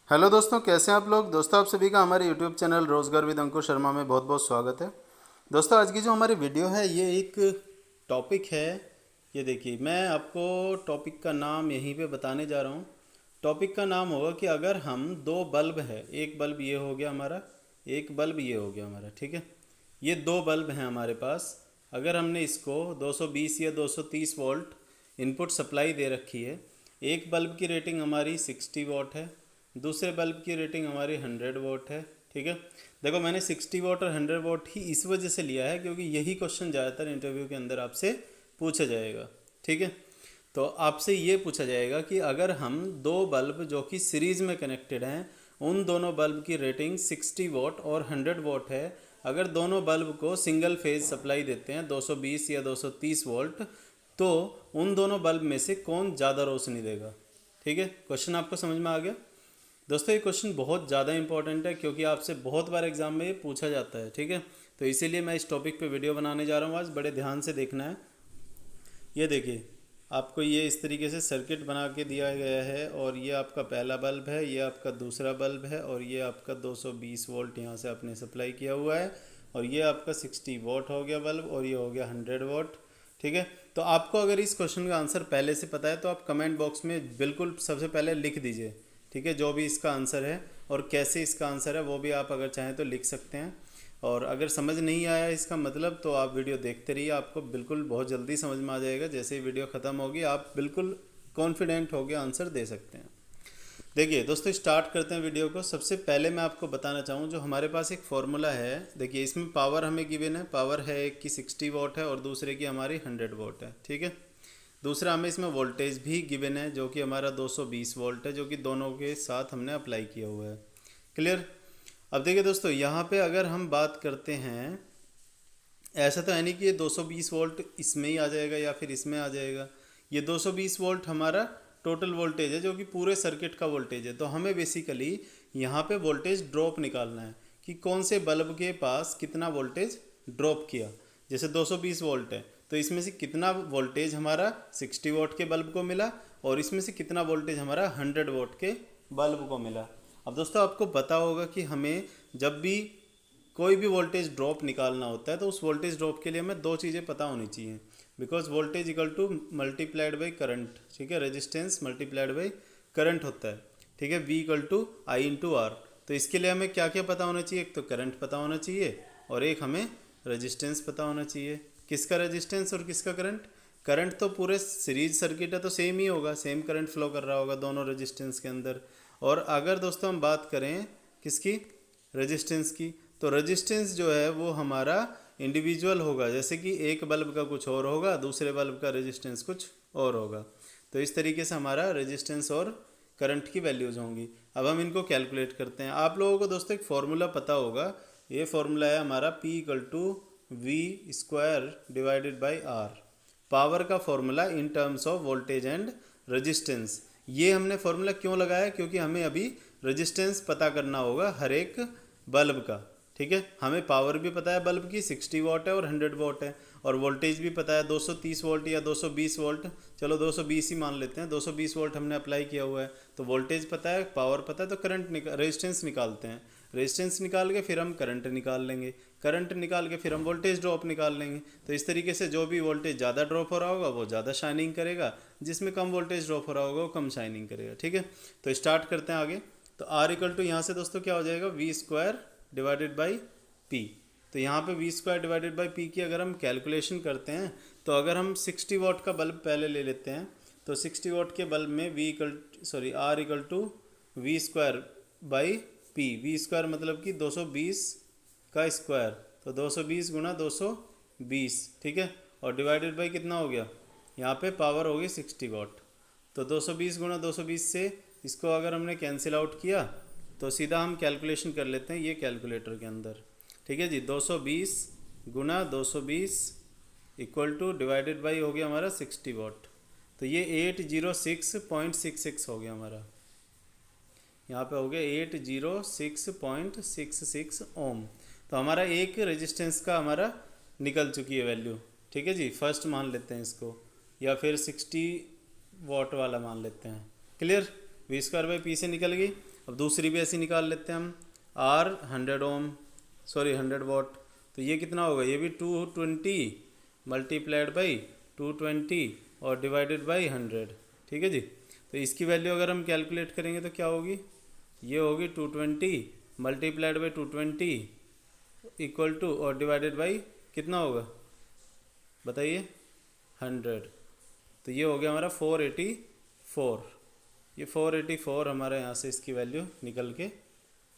Hello दोस्तों, कैसे हैं आप लोग। दोस्तों, आप सभी का हमारे यूट्यूब चैनल रोज़गार विद अंकुर शर्मा में बहुत बहुत स्वागत है। दोस्तों, आज की जो हमारी वीडियो है ये एक टॉपिक है। ये देखिए, मैं आपको टॉपिक का नाम यहीं पे बताने जा रहा हूँ। टॉपिक का नाम होगा कि अगर हम दो बल्ब है, एक बल्ब ये हो गया हमारा, एक बल्ब ये हो गया हमारा, ठीक है। ये दो बल्ब हैं हमारे पास। अगर हमने इसको 220 या 230 वोल्ट इनपुट सप्लाई दे रखी है। एक बल्ब की रेटिंग हमारी 60 वॉट है, दूसरे बल्ब की रेटिंग हमारी 100 वोट है, ठीक है। देखो, मैंने 60 वोट और 100 वोट ही इस वजह से लिया है क्योंकि यही क्वेश्चन ज़्यादातर इंटरव्यू के अंदर आपसे पूछा जाएगा, ठीक है। तो आपसे ये पूछा जाएगा कि अगर हम दो बल्ब जो कि सीरीज़ में कनेक्टेड हैं, उन दोनों बल्ब की रेटिंग 60 वोट और 100 वोट है, अगर दोनों बल्ब को सिंगल फेज सप्लाई देते हैं 220 या 230 वोल्ट, तो उन दोनों बल्ब में से कौन ज़्यादा रोशनी देगा। ठीक है, क्वेश्चन आपको समझ में आ गया। दोस्तों, ये क्वेश्चन बहुत ज़्यादा इंपॉर्टेंट है क्योंकि आपसे बहुत बार एग्जाम में ये पूछा जाता है, ठीक है। तो इसीलिए मैं इस टॉपिक पे वीडियो बनाने जा रहा हूँ। आज बड़े ध्यान से देखना है। ये देखिए, आपको ये इस तरीके से सर्किट बना के दिया गया है और ये आपका पहला बल्ब है, ये आपका दूसरा बल्ब है और ये आपका 220 वोल्ट यहाँ से आपने सप्लाई किया हुआ है और ये आपका 60 वोट हो गया बल्ब और ये हो गया 100 वोट, ठीक है। तो आपको अगर इस क्वेश्चन का आंसर पहले से पता है तो आप कमेंट बॉक्स में बिल्कुल सबसे पहले लिख दीजिए, ठीक है, जो भी इसका आंसर है और कैसे इसका आंसर है वो भी आप अगर चाहें तो लिख सकते हैं। और अगर समझ नहीं आया इसका मतलब तो आप वीडियो देखते रहिए, आपको बिल्कुल बहुत जल्दी समझ में आ जाएगा। जैसे ही वीडियो ख़त्म होगी आप बिल्कुल कॉन्फिडेंट होकर आंसर दे सकते हैं। देखिए दोस्तों, स्टार्ट करते हैं वीडियो को। सबसे पहले मैं आपको बताना चाहूँ, जो हमारे पास एक फॉर्मूला है। देखिए, इसमें पावर हमें गिवन है। पावर है एक की 60 वोट है और दूसरे की हमारी 100 वोट है, ठीक है। दूसरा हमें इसमें वोल्टेज भी गिवन है जो कि हमारा 220 वोल्ट है, जो कि दोनों के साथ हमने अप्लाई किया हुआ है। क्लियर। अब देखिए दोस्तों, यहाँ पे अगर हम बात करते हैं, ऐसा तो है नहीं कि ये 220 वोल्ट इसमें ही आ जाएगा या फिर इसमें आ जाएगा। ये 220 वोल्ट हमारा टोटल वोल्टेज है जो कि पूरे सर्किट का वोल्टेज है। तो हमें बेसिकली यहाँ पे वोल्टेज ड्रॉप निकालना है कि कौन से बल्ब के पास कितना वोल्टेज ड्रॉप किया। जैसे 220 वोल्ट है तो इसमें से कितना वोल्टेज हमारा 60 वोट के बल्ब को मिला और इसमें से कितना वोल्टेज हमारा 100 वोट के बल्ब को मिला। अब दोस्तों, आपको पता होगा कि हमें जब भी कोई भी वोल्टेज ड्रॉप निकालना होता है तो उस वोल्टेज ड्रॉप के लिए हमें दो चीज़ें पता होनी चाहिए। Because voltage equal two multiplied by current, ठीक है। रेजिस्टेंस मल्टीप्लाइड बाई करंट होता है, ठीक है। V equal to I into R. तो इसके लिए हमें क्या क्या पता होना चाहिए। एक तो करंट पता होना चाहिए और एक हमें रेजिस्टेंस पता होना चाहिए। किसका रेजिस्टेंस और किसका करंट। करंट तो पूरे सीरीज सर्किट है तो सेम ही होगा, सेम करंट फ्लो कर रहा होगा दोनों रेजिस्टेंस के अंदर। और अगर दोस्तों हम बात करें किसकी, रेजिस्टेंस की, तो रेजिस्टेंस जो है वो हमारा इंडिविजुअल होगा। जैसे कि एक बल्ब का कुछ और होगा, दूसरे बल्ब का रेजिस्टेंस कुछ और होगा। तो इस तरीके से हमारा रेजिस्टेंस और करंट की वैल्यूज़ होंगी। अब हम इनको कैलकुलेट करते हैं। आप लोगों को दोस्तों एक फार्मूला पता होगा। ये फार्मूला है हमारा P equal to V square divided by R. Power का formula in terms of voltage and resistance. ये हमने फॉर्मूला क्यों लगाया, क्योंकि हमें अभी रेजिस्टेंस पता करना होगा हर एक बल्ब का, ठीक है। हमें पावर भी पता है बल्ब की 60 वॉट है और 100 वॉट है, और वोल्टेज भी पता है 230 वोल्ट या 220 वोल्ट। चलो 220 ही मान लेते हैं, 220 वोल्ट हमने अप्लाई किया हुआ है। तो वोल्टेज पता है, पावर पता है, तो करंट रेजिस्टेंस निकालते हैं। रेजिस्टेंस निकाल के फिर हम करंट निकाल लेंगे, करंट निकाल के फिर हम वोल्टेज ड्रॉप निकाल लेंगे। तो इस तरीके से जो भी वोल्टेज ज़्यादा ड्रॉप हो रहा होगा वो ज़्यादा शाइनिंग करेगा, जिसमें कम वोल्टेज ड्रॉप हो रहा होगा वो कम शाइनिंग करेगा, ठीक है। तो स्टार्ट करते हैं आगे। तो आर इक्वल टू यहाँ से दोस्तों क्या हो जाएगा, V square divided by P. तो यहाँ पे V square divided by P की अगर हम कैलकुलेशन करते हैं तो अगर हम 60 वॉट का बल्ब पहले ले लेते हैं तो 60 वॉट के बल्ब में R equal to V square by P. V square मतलब कि 220 का स्क्वायर, तो 220 गुणा 220, ठीक है। और डिवाइडेड बाई कितना हो गया, यहाँ पे पावर होगी 60 वॉट। तो 220 गुणा 220 से इसको अगर हमने कैंसिल आउट किया तो सीधा हम कैलकुलेशन कर लेते हैं ये कैलकुलेटर के अंदर, ठीक है जी। 220 गुना 220 इक्वल टू डिवाइडेड बाई हो गया हमारा 60 वॉट। तो ये 806.66 हो गया हमारा, यहाँ पे हो गया 806.66 ओम। तो हमारा एक रेजिस्टेंस का हमारा निकल चुकी है वैल्यू, ठीक है जी। फर्स्ट मान लेते हैं इसको, या फिर 60 वॉट वाला मान लेते हैं। Clear. V square by P से निकल गई। अब दूसरी भी ऐसी निकाल लेते हैं हम, आर 100 वॉट, तो ये कितना होगा, ये भी 220 मल्टीप्लाइड बाई 220 और डिवाइडेड बाई 100। ठीक है जी। तो इसकी वैल्यू अगर हम कैलकुलेट करेंगे तो क्या होगी, ये होगी 220 मल्टीप्लाइड बाई 220 इक्वल टू और डिवाइडेड बाई कितना होगा बताइए, 100। तो ये हो गया हमारा 484। ये 484 हमारे यहाँ से इसकी वैल्यू निकल के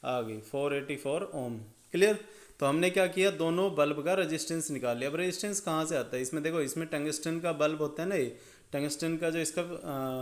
आ गई, 484 ओम। क्लियर। तो हमने क्या किया, दोनों बल्ब का रेजिस्टेंस निकाल लिया। अब रेजिस्टेंस कहाँ से आता है, इसमें देखो, इसमें टंगस्टन का बल्ब होता है ना, ये टंगस्टन का जो इसका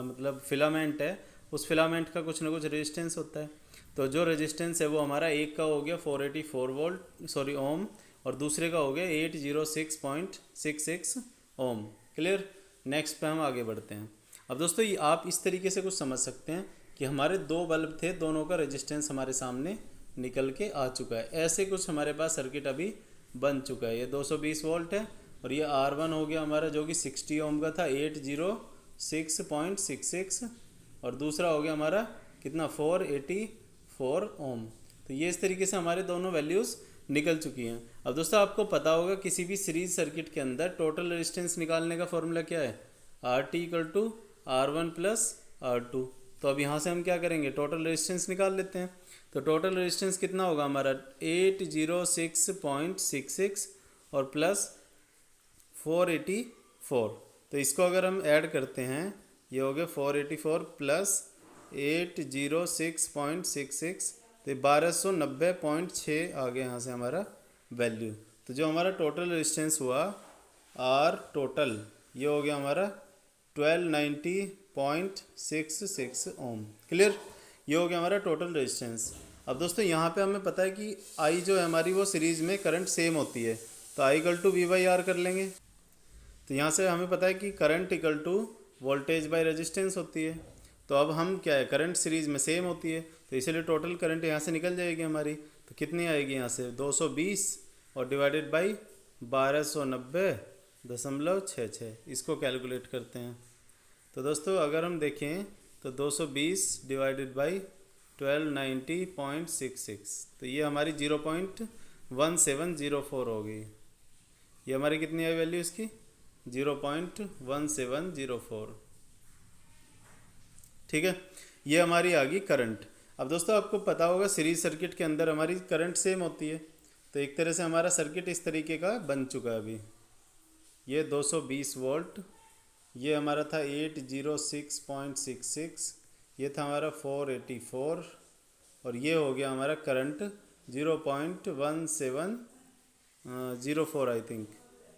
मतलब फिलामेंट है, उस फिलामेंट का कुछ ना कुछ रेजिस्टेंस होता है। तो जो रेजिस्टेंस है वो हमारा एक का हो गया 484 वोल्ट सॉरी ओम, और दूसरे का हो गया 806.66 ओम। क्लियर। नेक्स्ट पे हम आगे बढ़ते हैं। अब दोस्तों ये आप इस तरीके से कुछ समझ सकते हैं कि हमारे दो बल्ब थे, दोनों का रेजिस्टेंस हमारे सामने निकल के आ चुका है। ऐसे कुछ हमारे पास सर्किट अभी बन चुका है। ये 220 वोल्ट है और ये R1 हो गया हमारा जो कि 60 ओम का था, 806.66, और दूसरा हो गया हमारा कितना 484 ओम। तो ये इस तरीके से हमारे दोनों वैल्यूज़ निकल चुकी हैं। अब दोस्तों आपको पता होगा किसी भी सीरीज सर्किट के अंदर टोटल रेजिस्टेंस निकालने का फॉर्मूला क्या है, RT equal to R1 plus R2। तो अब यहाँ से हम क्या करेंगे, टोटल रेजिस्टेंस निकाल लेते हैं। तो टोटल रेजिस्टेंस कितना होगा हमारा 806.66 और प्लस 484। तो इसको अगर हम ऐड करते हैं, ये हो गया 484 प्लस 806.66, तो 1290.6 आ गया यहाँ से हमारा वैल्यू। तो जो हमारा टोटल रेजिस्टेंस हुआ आर टोटल, ये हो गया हमारा 1290.66 ओम। क्लियर। ये हो गया हमारा टोटल रेजिस्टेंस। अब दोस्तों यहाँ पे हमें पता है कि आई जो है हमारी वो सीरीज़ में करंट सेम होती है, तो I equal to V by R कर लेंगे। तो यहाँ से हमें पता है कि current equal to voltage by resistance होती है। तो अब हम क्या है, करंट सीरीज़ में सेम होती है, तो इसीलिए टोटल करंट यहाँ से निकल जाएगी हमारी। तो कितनी आएगी यहाँ से 220 और डिवाइडेड बाई 1290.66। इसको कैलकुलेट करते हैं। तो दोस्तों अगर हम देखें तो 220 डिवाइडेड बाई 1290.66, तो ये हमारी 0.1704 हो गई। ये हमारी कितनी आई वैल्यू इसकी, 0.1704। ठीक है। ये हमारी आ गई करंट। अब दोस्तों आपको पता होगा सीरीज सर्किट के अंदर हमारी करंट सेम होती है, तो एक तरह से हमारा सर्किट इस तरीके का बन चुका है अभी। ये 220 वोल्ट, ये हमारा था 806.66, ये था हमारा 484, और ये हो गया हमारा करंट 0.1704 आई थिंक।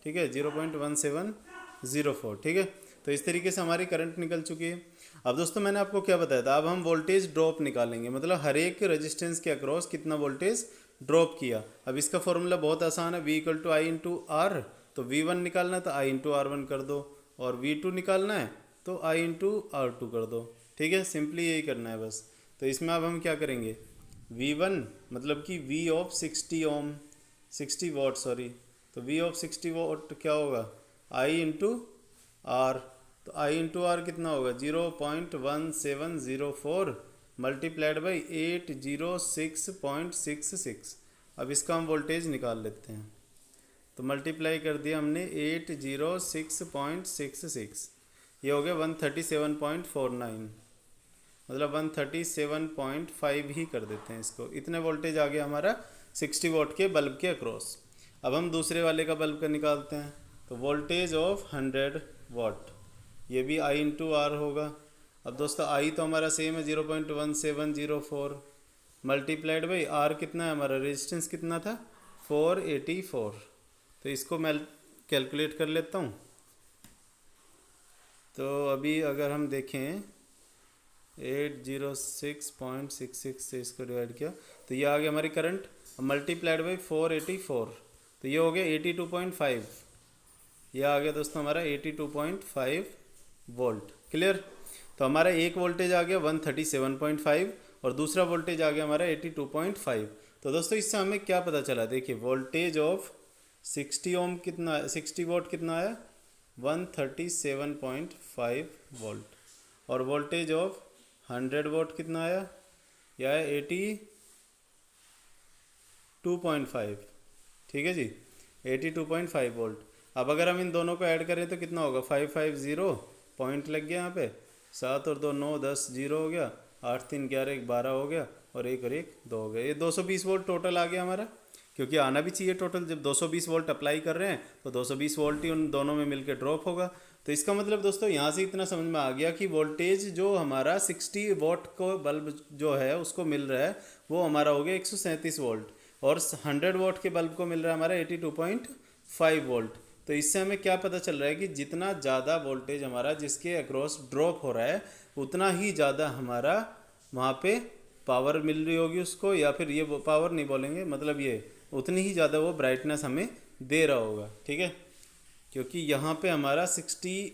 ठीक है, 0.1704। ठीक है। तो इस तरीके से हमारी करंट निकल चुकी है। अब दोस्तों मैंने आपको क्या बताया था, अब हम वोल्टेज ड्रॉप निकालेंगे, मतलब हर एक रेजिस्टेंस के अक्रॉस कितना वोल्टेज ड्रॉप किया। अब इसका फॉर्मूला बहुत आसान है, V equal to I into R. तो V1 निकालना है तो I इंटू R1 कर दो, और V2 निकालना है तो I इंटू R2 कर दो। ठीक है, सिंपली यही करना है बस। तो इसमें अब हम क्या करेंगे, V1 मतलब कि V ऑफ 60 वॉट सॉरी, तो V ऑफ 60 वॉट क्या होगा, I इंटू R। तो I इंटू आर कितना होगा 0.1704 मल्टीप्लाइड बाई 806.66। अब इसका हम वोल्टेज निकाल लेते हैं। तो मल्टीप्लाई कर दिया हमने 806.66, ये हो गया 137.49, मतलब 137.5 ही कर देते हैं इसको। इतने वोल्टेज आ गया हमारा 60 वॉट के बल्ब के अक्रॉस। अब हम दूसरे वाले का बल्ब का निकालते हैं। तो वोल्टेज ऑफ 100 वॉट, ये भी I इंटू आर होगा। अब दोस्तों I तो हमारा सेम है 0.1704 मल्टीप्लाइड बाई आर कितना है हमारा, रेजिस्टेंस कितना था 484। तो इसको मैं कैलकुलेट कर लेता हूँ। तो अभी अगर हम देखें 806.66 से इसको डिवाइड किया तो ये आ गया हमारी करंट, मल्टीप्लाइड बाई 484, तो ये हो गया 82.5। ये आ गया दोस्तों हमारा 82.5 वोल्ट। क्लियर। तो हमारा एक वोल्टेज आ गया 137.5 और दूसरा वोल्टेज आ गया हमारा 82.5। तो दोस्तों इससे हमें क्या पता चला, देखिए वोल्टेज ऑफ 60 ओम कितना, 60 वोल्ट कितना आया 137.5 वोल्ट, और वोल्टेज ऑफ 100 वोल्ट कितना आया क्या है 82.5, ठीक है जी, 82.5 वोल्ट। अब अगर हम इन दोनों को ऐड करें तो कितना होगा, 550 पॉइंट लग गया यहाँ पे, 7 और 2 9, 10 जीरो हो गया, 8 3 11 1 12 हो गया, और 1 और 1 2 हो गया। ये 220 वोल्ट टोटल आ गया हमारा, क्योंकि आना भी चाहिए टोटल। जब 220 वोल्ट अप्लाई कर रहे हैं तो 220 वोल्ट ही उन दोनों में मिलकर ड्रॉप होगा। तो इसका मतलब दोस्तों यहाँ से इतना समझ में आ गया कि वोल्टेज जो हमारा 60 वोल्ट को बल्ब जो है उसको मिल रहा है वो हमारा हो गया 137 वोल्ट, और 100 वोल्ट के बल्ब को मिल रहा है हमारा 82.5 वोल्ट। तो इससे हमें क्या पता चल रहा है कि जितना ज़्यादा वोल्टेज हमारा जिसके अक्रॉस ड्रॉप हो रहा है उतना ही ज़्यादा हमारा वहाँ पे पावर मिल रही होगी उसको, या फिर ये पावर नहीं बोलेंगे, मतलब ये उतनी ही ज़्यादा वो ब्राइटनेस हमें दे रहा होगा, ठीक है। क्योंकि यहाँ पे हमारा 60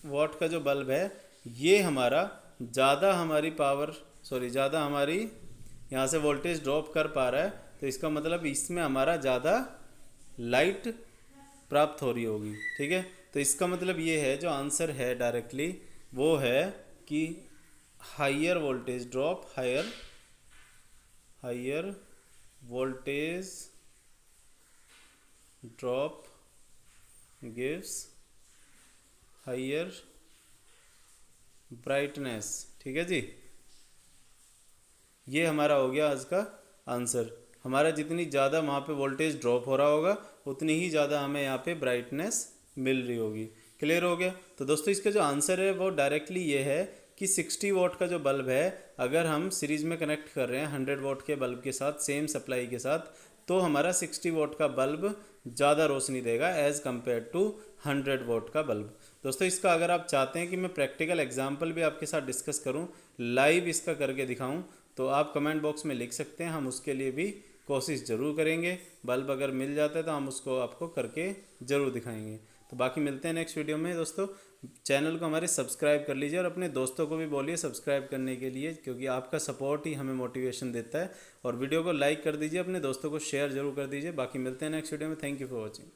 वाट का जो बल्ब है ये हमारा ज़्यादा हमारी पावर ज़्यादा हमारी यहाँ से वोल्टेज ड्रॉप कर पा रहा है, तो इसका मतलब इसमें हमारा ज़्यादा लाइट प्राप्त हो रही होगी, ठीक है। तो इसका मतलब ये है, जो आंसर है डायरेक्टली वो है कि higher voltage drop, higher voltage drop gives higher brightness, ठीक है जी। ये हमारा हो गया आज का आंसर। हमारा जितनी ज़्यादा वहाँ पे वोल्टेज ड्रॉप हो रहा होगा उतनी ही ज़्यादा हमें यहाँ पे ब्राइटनेस मिल रही होगी। क्लियर हो गया। तो दोस्तों इसका जो आंसर है वो डायरेक्टली ये है कि 60 वॉट का जो बल्ब है अगर हम सीरीज़ में कनेक्ट कर रहे हैं 100 वॉट के बल्ब के साथ, सेम सप्लाई के साथ, तो हमारा 60 वॉट का बल्ब ज़्यादा रोशनी देगा एज़ कम्पेयर टू 100 वॉट का बल्ब। दोस्तों इसका अगर आप चाहते हैं कि मैं प्रैक्टिकल एग्जाम्पल भी आपके साथ डिस्कस करूं, लाइव इसका करके दिखाऊं, तो आप कमेंट बॉक्स में लिख सकते हैं, हम उसके लिए भी कोशिश ज़रूर करेंगे। बल्ब अगर मिल जाता है तो हम उसको आपको करके ज़रूर दिखाएंगे। तो बाकी मिलते हैं नेक्स्ट वीडियो में। दोस्तों चैनल को हमारे सब्सक्राइब कर लीजिए और अपने दोस्तों को भी बोलिए सब्सक्राइब करने के लिए, क्योंकि आपका सपोर्ट ही हमें मोटिवेशन देता है। और वीडियो को लाइक कर दीजिए, अपने दोस्तों को शेयर ज़रूर कर दीजिए। बाकी मिलते हैं नेक्स्ट वीडियो में। Thank you for watching.